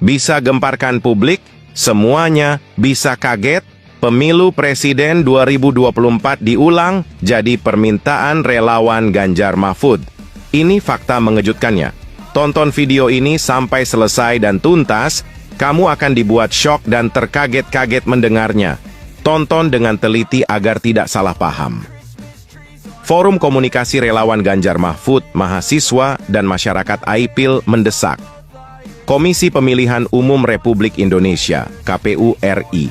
bisa gemparkan publik, semuanya bisa kaget, pemilu presiden 2024 diulang jadi permintaan relawan Ganjar Mahfud. Ini fakta mengejutkannya. Tonton video ini sampai selesai dan tuntas, kamu akan dibuat syok dan terkaget-kaget mendengarnya. Tonton dengan teliti agar tidak salah paham. Forum Komunikasi Relawan Ganjar Mahfud, Mahasiswa, dan Masyarakat AIPIL mendesak Komisi Pemilihan Umum Republik Indonesia, KPU RI,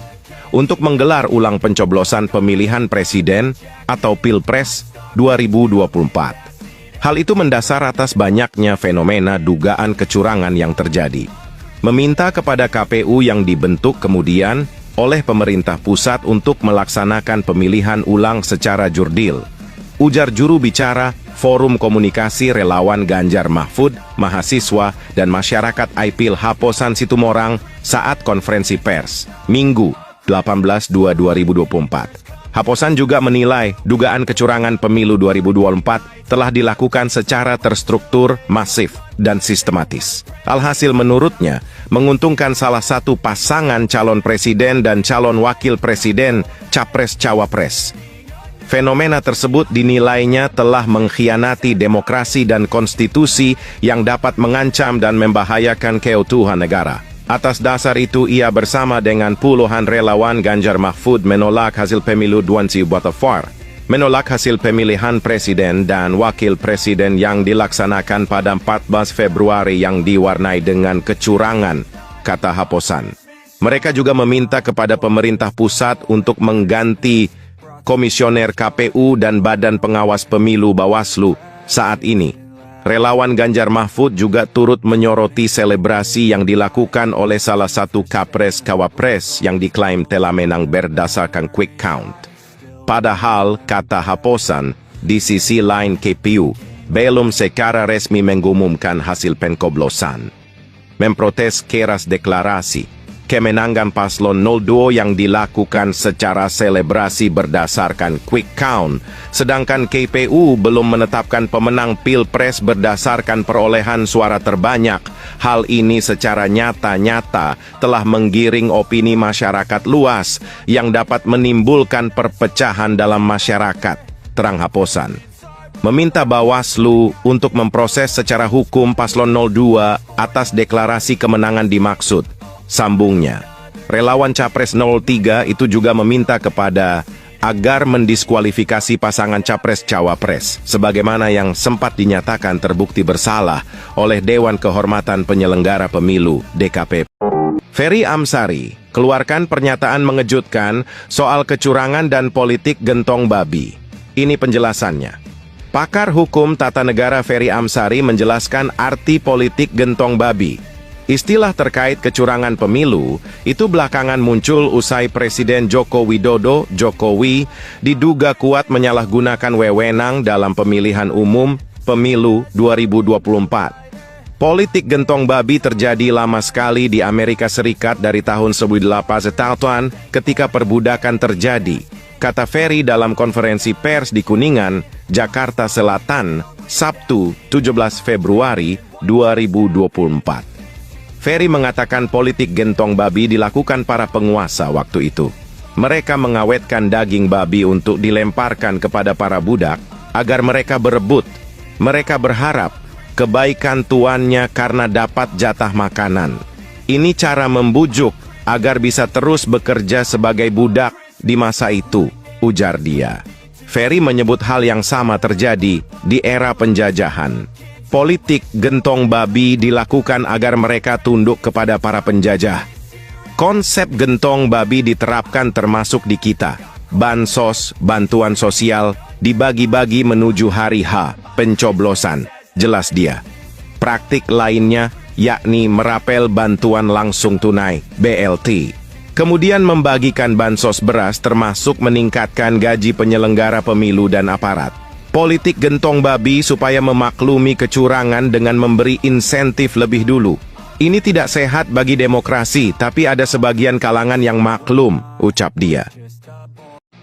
untuk menggelar ulang pencoblosan pemilihan presiden atau Pilpres 2024. Hal itu mendasar atas banyaknya fenomena dugaan kecurangan yang terjadi. Meminta kepada KPU yang dibentuk kemudian oleh pemerintah pusat untuk melaksanakan pemilihan ulang secara jurdil. Ujar juru bicara Forum Komunikasi Relawan Ganjar Mahfud, Mahasiswa, dan Masyarakat AIPIL Haposan Situmorang saat konferensi pers, Minggu 18/2/2024. Haposan juga menilai dugaan kecurangan pemilu 2024 telah dilakukan secara terstruktur, masif, dan sistematis. Alhasil menurutnya, menguntungkan salah satu pasangan calon presiden dan calon wakil presiden, capres-cawapres. Fenomena tersebut dinilainya telah mengkhianati demokrasi dan konstitusi yang dapat mengancam dan membahayakan keutuhan negara. Atas dasar itu, ia bersama dengan puluhan relawan Ganjar Mahfud menolak hasil pemilu 2024, menolak hasil pemilihan presiden dan wakil presiden yang dilaksanakan pada 14 Februari yang diwarnai dengan kecurangan, kata Haposan. Mereka juga meminta kepada pemerintah pusat untuk mengganti komisioner KPU dan Badan Pengawas Pemilu Bawaslu saat ini. Relawan Ganjar Mahfud juga turut menyoroti selebrasi yang dilakukan oleh salah satu capres-cawapres yang diklaim telah menang berdasarkan quick count. Padahal, kata Haposan, di sisi lain KPU belum secara resmi mengumumkan hasil pencoblosan. Memprotes keras deklarasi kemenangan paslon 02 yang dilakukan secara selebrasi berdasarkan quick count, sedangkan KPU belum menetapkan pemenang Pilpres berdasarkan perolehan suara terbanyak. Hal ini secara nyata-nyata telah menggiring opini masyarakat luas yang dapat menimbulkan perpecahan dalam masyarakat, terang Haposan. Meminta Bawaslu untuk memproses secara hukum paslon 02 atas deklarasi kemenangan dimaksud. Sambungnya, relawan Capres 03 itu juga meminta kepada agar mendiskualifikasi pasangan Capres-Cawapres, sebagaimana yang sempat dinyatakan terbukti bersalah oleh Dewan Kehormatan Penyelenggara Pemilu, DKP. Ferry Amsari keluarkan pernyataan mengejutkan soal kecurangan dan politik gentong babi. Ini penjelasannya. Pakar hukum tata negara Ferry Amsari menjelaskan arti politik gentong babi. Istilah terkait kecurangan pemilu itu belakangan muncul usai Presiden Joko Widodo, Jokowi, diduga kuat menyalahgunakan wewenang dalam pemilihan umum pemilu 2024. Politik gentong babi terjadi lama sekali di Amerika Serikat dari tahun 1800-an ketika perbudakan terjadi, kata Ferry dalam konferensi pers di Kuningan, Jakarta Selatan, Sabtu 17 Februari 2024. Ferry mengatakan politik gentong babi dilakukan para penguasa waktu itu. Mereka mengawetkan daging babi untuk dilemparkan kepada para budak agar mereka berebut. Mereka berharap kebaikan tuannya karena dapat jatah makanan. Ini cara membujuk agar bisa terus bekerja sebagai budak di masa itu, ujar dia. Ferry menyebut hal yang sama terjadi di era penjajahan. Politik gentong babi dilakukan agar mereka tunduk kepada para penjajah. Konsep gentong babi diterapkan termasuk di kita. Bansos, bantuan sosial, dibagi-bagi menuju hari H, pencoblosan, jelas dia. Praktik lainnya, yakni merapel bantuan langsung tunai, BLT. Kemudian membagikan bansos beras termasuk meningkatkan gaji penyelenggara pemilu dan aparat. Politik gentong babi supaya memaklumi kecurangan dengan memberi insentif lebih dulu. Ini tidak sehat bagi demokrasi, tapi ada sebagian kalangan yang maklum, ucap dia.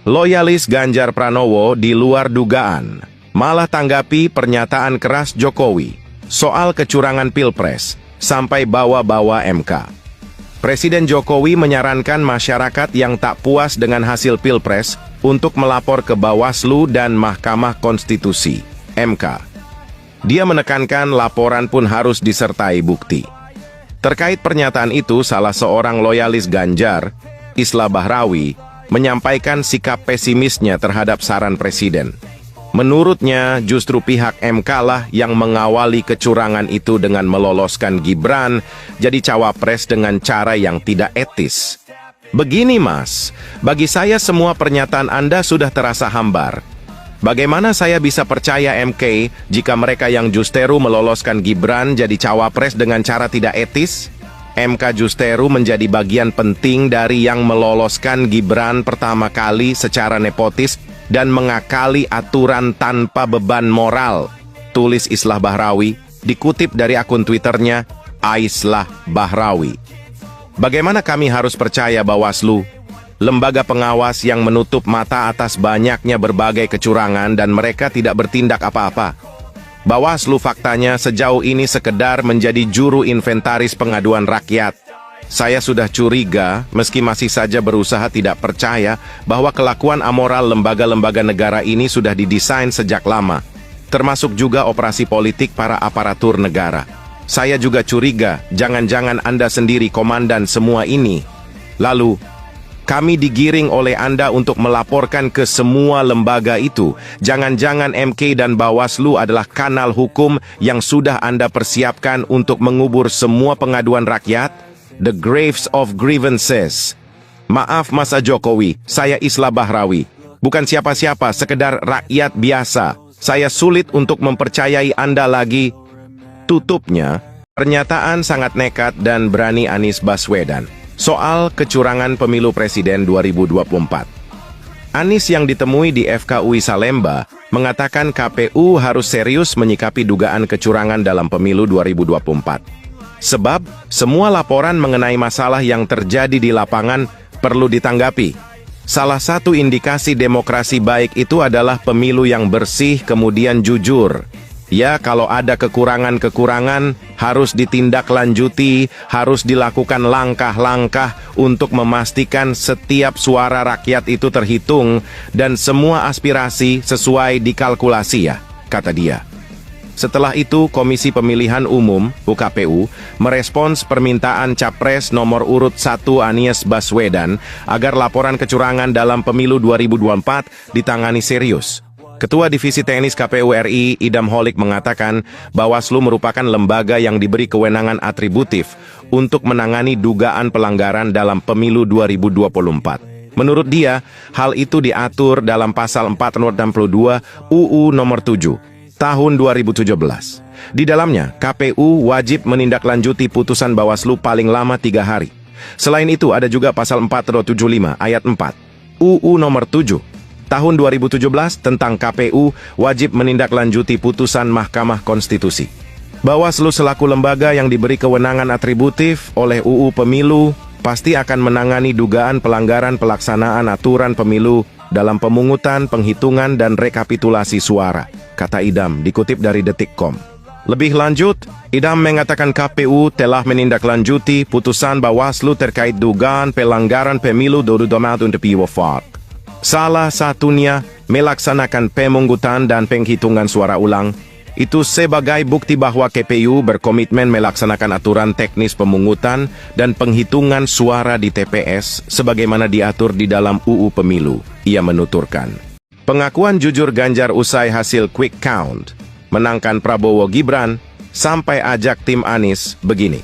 Loyalis Ganjar Pranowo di luar dugaan, malah tanggapi pernyataan keras Jokowi soal kecurangan Pilpres, sampai bawa-bawa MK. Presiden Jokowi menyarankan masyarakat yang tak puas dengan hasil Pilpres untuk melapor ke Bawaslu dan Mahkamah Konstitusi, MK. Dia menekankan laporan pun harus disertai bukti. Terkait pernyataan itu, salah seorang loyalis Ganjar, Islah Bahrawi, menyampaikan sikap pesimisnya terhadap saran Presiden. Menurutnya, justru pihak MK lah yang mengawali kecurangan itu dengan meloloskan Gibran jadi cawapres dengan cara yang tidak etis. Begini Mas, bagi saya semua pernyataan Anda sudah terasa hambar. Bagaimana saya bisa percaya MK jika mereka yang justeru meloloskan Gibran jadi cawapres dengan cara tidak etis? MK justeru menjadi bagian penting dari yang meloloskan Gibran pertama kali secara nepotis dan mengakali aturan tanpa beban moral, tulis Islah Bahrawi, dikutip dari akun Twitternya, Aislah Bahrawi. Bagaimana kami harus percaya Bawaslu, lembaga pengawas yang menutup mata atas banyaknya berbagai kecurangan dan mereka tidak bertindak apa-apa? Bawaslu faktanya sejauh ini sekedar menjadi juru inventaris pengaduan rakyat. Saya sudah curiga, meski masih saja berusaha tidak percaya, bahwa kelakuan amoral lembaga-lembaga negara ini sudah didesain sejak lama, termasuk juga operasi politik para aparatur negara. Saya juga curiga, jangan-jangan Anda sendiri komandan semua ini. Lalu, kami digiring oleh Anda untuk melaporkan ke semua lembaga itu. Jangan-jangan MK dan Bawaslu adalah kanal hukum yang sudah Anda persiapkan untuk mengubur semua pengaduan rakyat? The graves of grievances. Maaf Masa Jokowi, saya Islah Bahrawi. Bukan siapa-siapa, sekedar rakyat biasa. Saya sulit untuk mempercayai Anda lagi. Tutupnya, pernyataan sangat nekat dan berani Anies Baswedan soal kecurangan pemilu presiden 2024. Anies yang ditemui di FKUI Salemba mengatakan KPU harus serius menyikapi dugaan kecurangan dalam pemilu 2024. Sebab, semua laporan mengenai masalah yang terjadi di lapangan perlu ditanggapi. Salah satu indikasi demokrasi baik itu adalah pemilu yang bersih kemudian jujur. Ya, kalau ada kekurangan-kekurangan, harus ditindaklanjuti, harus dilakukan langkah-langkah untuk memastikan setiap suara rakyat itu terhitung dan semua aspirasi sesuai dikalkulasi ya, kata dia. Setelah itu, Komisi Pemilihan Umum (KPU) merespons permintaan Capres nomor urut 1 Anies Baswedan agar laporan kecurangan dalam pemilu 2024 ditangani serius. Ketua Divisi Teknis KPU RI, Idam Holik, mengatakan Bawaslu merupakan lembaga yang diberi kewenangan atributif untuk menangani dugaan pelanggaran dalam pemilu 2024. Menurut dia, hal itu diatur dalam Pasal 462 UU Nomor 7 Tahun 2017. Di dalamnya, KPU wajib menindaklanjuti putusan Bawaslu paling lama 3 hari. Selain itu, ada juga Pasal 475 Ayat 4 UU Nomor 7 Tahun 2017 tentang KPU wajib menindaklanjuti putusan Mahkamah Konstitusi. Bawaslu selaku lembaga yang diberi kewenangan atributif oleh UU Pemilu pasti akan menangani dugaan pelanggaran pelaksanaan aturan pemilu dalam pemungutan, penghitungan, dan rekapitulasi suara, kata Idam, dikutip dari Detikcom. Lebih lanjut, Idam mengatakan KPU telah menindaklanjuti putusan Bawaslu terkait dugaan pelanggaran pemilu 2024. Salah satunya melaksanakan pemungutan dan penghitungan suara ulang. Itu sebagai bukti bahwa KPU berkomitmen melaksanakan aturan teknis pemungutan dan penghitungan suara di TPS sebagaimana diatur di dalam UU Pemilu, ia menuturkan. Pengakuan jujur Ganjar usai hasil quick count menangkan Prabowo Gibran sampai ajak tim Anies begini.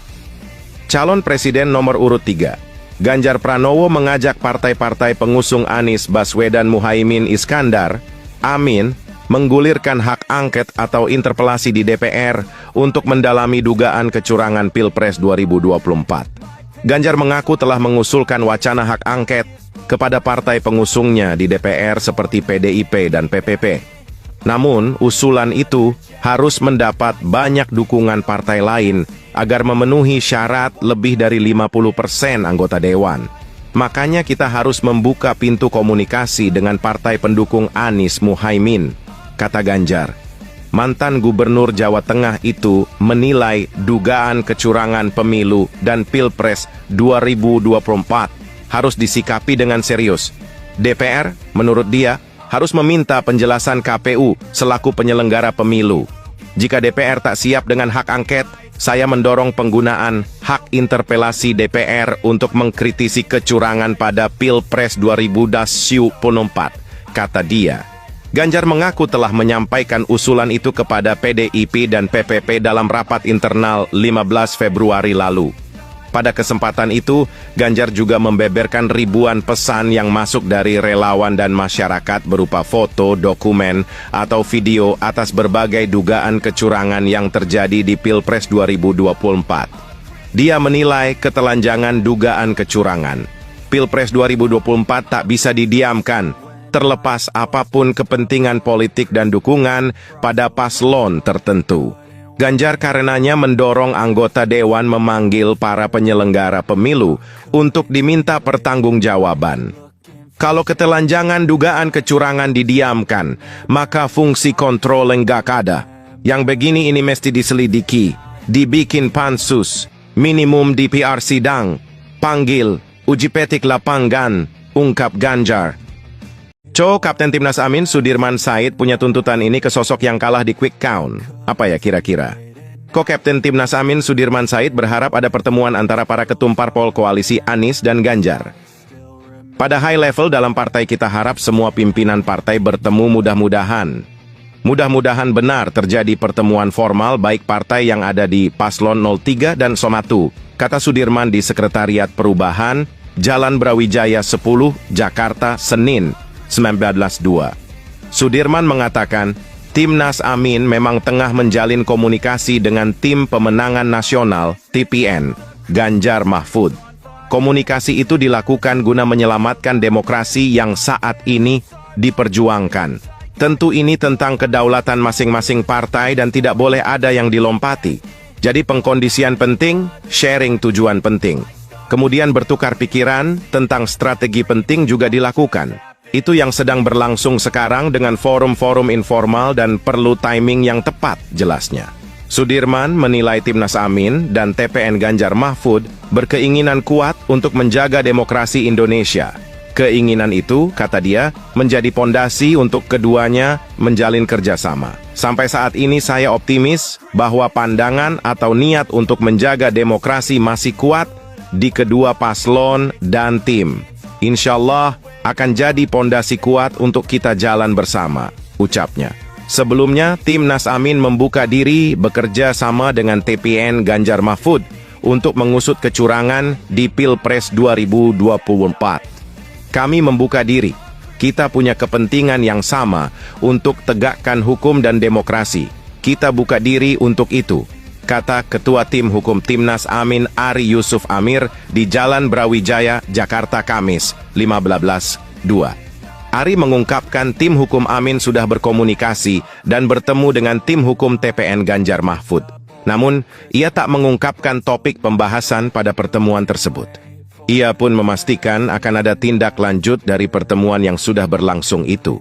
Calon Presiden nomor urut 3, Ganjar Pranowo mengajak partai-partai pengusung Anies Baswedan Muhaimin Iskandar, Amin, menggulirkan hak angket atau interpelasi di DPR untuk mendalami dugaan kecurangan Pilpres 2024. Ganjar mengaku telah mengusulkan wacana hak angket kepada partai pengusungnya di DPR seperti PDIP dan PPP. Namun, usulan itu harus mendapat banyak dukungan partai lain agar memenuhi syarat lebih dari 50% anggota dewan. Makanya kita harus membuka pintu komunikasi dengan partai pendukung Anies Muhaimin, kata Ganjar. mantan Gubernur Jawa Tengah itu menilai dugaan kecurangan pemilu dan Pilpres 2024 harus disikapi dengan serius. DPR, menurut dia, harus meminta penjelasan KPU selaku penyelenggara pemilu. Jika DPR tak siap dengan hak angket, saya mendorong penggunaan hak interpelasi DPR untuk mengkritisi kecurangan pada Pilpres 2024, kata dia. Ganjar mengaku telah menyampaikan usulan itu kepada PDIP dan PPP dalam rapat internal 15 Februari lalu. Pada kesempatan itu, Ganjar juga membeberkan ribuan pesan yang masuk dari relawan dan masyarakat berupa foto, dokumen, atau video atas berbagai dugaan kecurangan yang terjadi di Pilpres 2024. Dia menilai ketelanjangan dugaan kecurangan. Pilpres 2024 tak bisa didiamkan, terlepas apapun kepentingan politik dan dukungan pada paslon tertentu. Ganjar karenanya mendorong anggota Dewan memanggil para penyelenggara pemilu untuk diminta pertanggungjawaban. Kalau ketelanjangan dugaan kecurangan didiamkan, maka fungsi kontrol enggak ada. Yang begini ini mesti diselidiki, dibikin pansus, minimum DPR sidang, panggil, uji petik lapangan, ungkap Ganjar. Kapten Timnas Amin Sudirman Said punya tuntutan ini ke sosok yang kalah di quick count. Apa ya kira-kira? Kapten Timnas Amin Sudirman Said berharap ada pertemuan antara para ketum parpol koalisi Anies dan Ganjar. Pada high level dalam partai kita harap semua pimpinan partai bertemu mudah-mudahan. Mudah-mudahan benar terjadi pertemuan formal baik partai yang ada di Paslon 03 dan Somatu, kata Sudirman di Sekretariat Perubahan, Jalan Brawijaya 10, Jakarta, Senin, 19.2. Sudirman mengatakan, Timnas Amin memang tengah menjalin komunikasi dengan Tim Pemenangan Nasional, TPN, Ganjar Mahfud. Komunikasi itu dilakukan guna menyelamatkan demokrasi yang saat ini diperjuangkan. Tentu ini tentang kedaulatan masing-masing partai dan tidak boleh ada yang dilompati. Jadi pengkondisian penting, sharing tujuan penting. Kemudian bertukar pikiran tentang strategi penting juga dilakukan. Itu yang sedang berlangsung sekarang dengan forum-forum informal dan perlu timing yang tepat, jelasnya. Sudirman menilai Timnas Amin dan TPN Ganjar Mahfud berkeinginan kuat untuk menjaga demokrasi Indonesia. Keinginan itu, kata dia, menjadi pondasi untuk keduanya menjalin kerjasama. Sampai saat ini saya optimis bahwa pandangan atau niat untuk menjaga demokrasi masih kuat di kedua paslon dan tim. Insyaallah akan jadi pondasi kuat untuk kita jalan bersama, ucapnya. Sebelumnya, Timnas Amin membuka diri bekerja sama dengan TPN Ganjar Mahfud untuk mengusut kecurangan di Pilpres 2024. Kami membuka diri, kita punya kepentingan yang sama untuk tegakkan hukum dan demokrasi. Kita buka diri untuk itu, kata Ketua Tim Hukum Timnas Amin Ari Yusuf Amir di Jalan Brawijaya, Jakarta, Kamis, 15.2. Ari mengungkapkan tim hukum Amin sudah berkomunikasi dan bertemu dengan tim hukum TPN Ganjar Mahfud. Namun, ia tak mengungkapkan topik pembahasan pada pertemuan tersebut. Ia pun memastikan akan ada tindak lanjut dari pertemuan yang sudah berlangsung itu.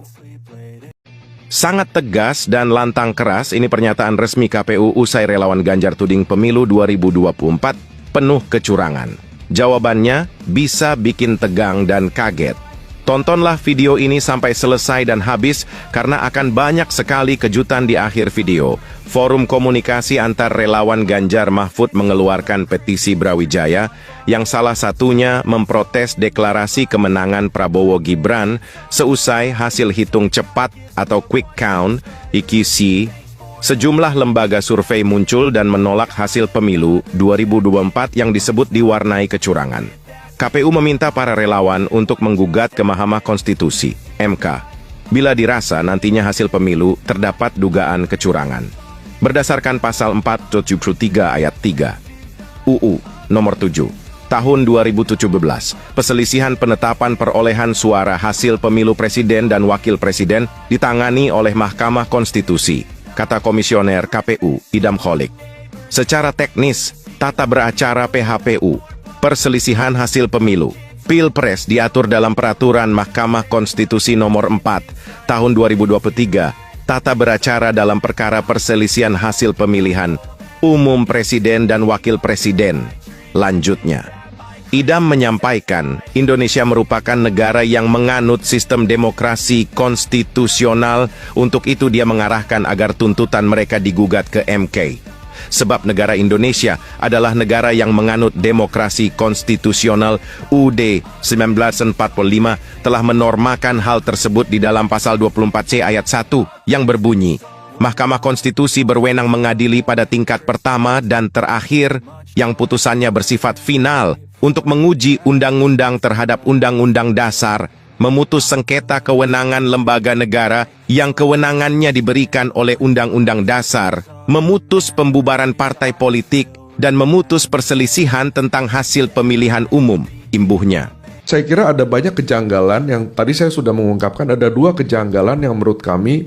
Sangat tegas dan lantang keras ini pernyataan resmi KPU usai relawan Ganjar tuding pemilu 2024 penuh kecurangan. Jawabannya bisa bikin tegang dan kaget. Tontonlah video ini sampai selesai dan habis karena akan banyak sekali kejutan di akhir video. Forum komunikasi antar relawan Ganjar Mahfud mengeluarkan petisi Brawijaya yang salah satunya memprotes deklarasi kemenangan Prabowo Gibran seusai hasil hitung cepat atau quick count (EQC). Sejumlah lembaga survei muncul dan menolak hasil pemilu 2024 yang disebut diwarnai kecurangan. KPU meminta para relawan untuk menggugat ke Mahkamah Konstitusi, MK, bila dirasa nantinya hasil pemilu terdapat dugaan kecurangan. Berdasarkan pasal 473 ayat 3 UU nomor 7 tahun 2017, perselisihan penetapan perolehan suara hasil pemilu presiden dan wakil presiden ditangani oleh Mahkamah Konstitusi, kata Komisioner KPU Idam Kholik. Secara teknis, tata beracara PHPU, perselisihan hasil pemilu Pilpres diatur dalam peraturan Mahkamah Konstitusi nomor 4 tahun 2023 tata beracara dalam perkara perselisihan hasil pemilihan umum presiden dan wakil presiden. Lanjutnya, Idam menyampaikan, Indonesia merupakan negara yang menganut sistem demokrasi konstitusional, untuk itu dia mengarahkan agar tuntutan mereka digugat ke MK. Sebab negara Indonesia adalah negara yang menganut demokrasi konstitusional. UUD 1945 telah menormakan hal tersebut di dalam pasal 24C ayat 1 yang berbunyi, Mahkamah Konstitusi berwenang mengadili pada tingkat pertama dan terakhir yang putusannya bersifat final untuk menguji undang-undang terhadap undang-undang dasar, memutus sengketa kewenangan lembaga negara yang kewenangannya diberikan oleh undang-undang dasar, memutus pembubaran partai politik, dan memutus perselisihan tentang hasil pemilihan umum, imbuhnya. Saya kira ada banyak kejanggalan yang tadi saya sudah mengungkapkan, ada 2 kejanggalan yang menurut kami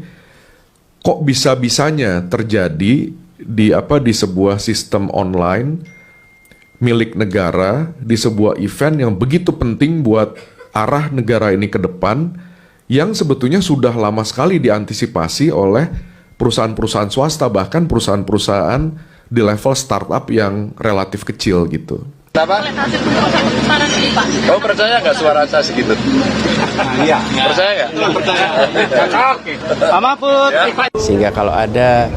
kok bisa-bisanya terjadi di sebuah sistem online milik negara, di sebuah event yang begitu penting buat arah negara ini ke depan, yang sebetulnya sudah lama sekali diantisipasi oleh perusahaan-perusahaan swasta, bahkan perusahaan-perusahaan di level startup yang relatif kecil gitu. Kenapa? Oh, percaya nggak suara saya segitu? Iya. Percaya nggak? Percaya. Pak Mahfud. Sehingga kalau ada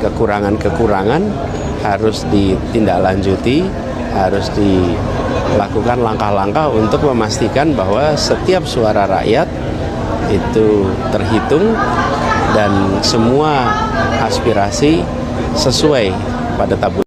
kekurangan-kekurangan harus ditindaklanjuti, harus dilakukan langkah-langkah untuk memastikan bahwa setiap suara rakyat itu terhitung dan semua aspirasi sesuai pada tabungan.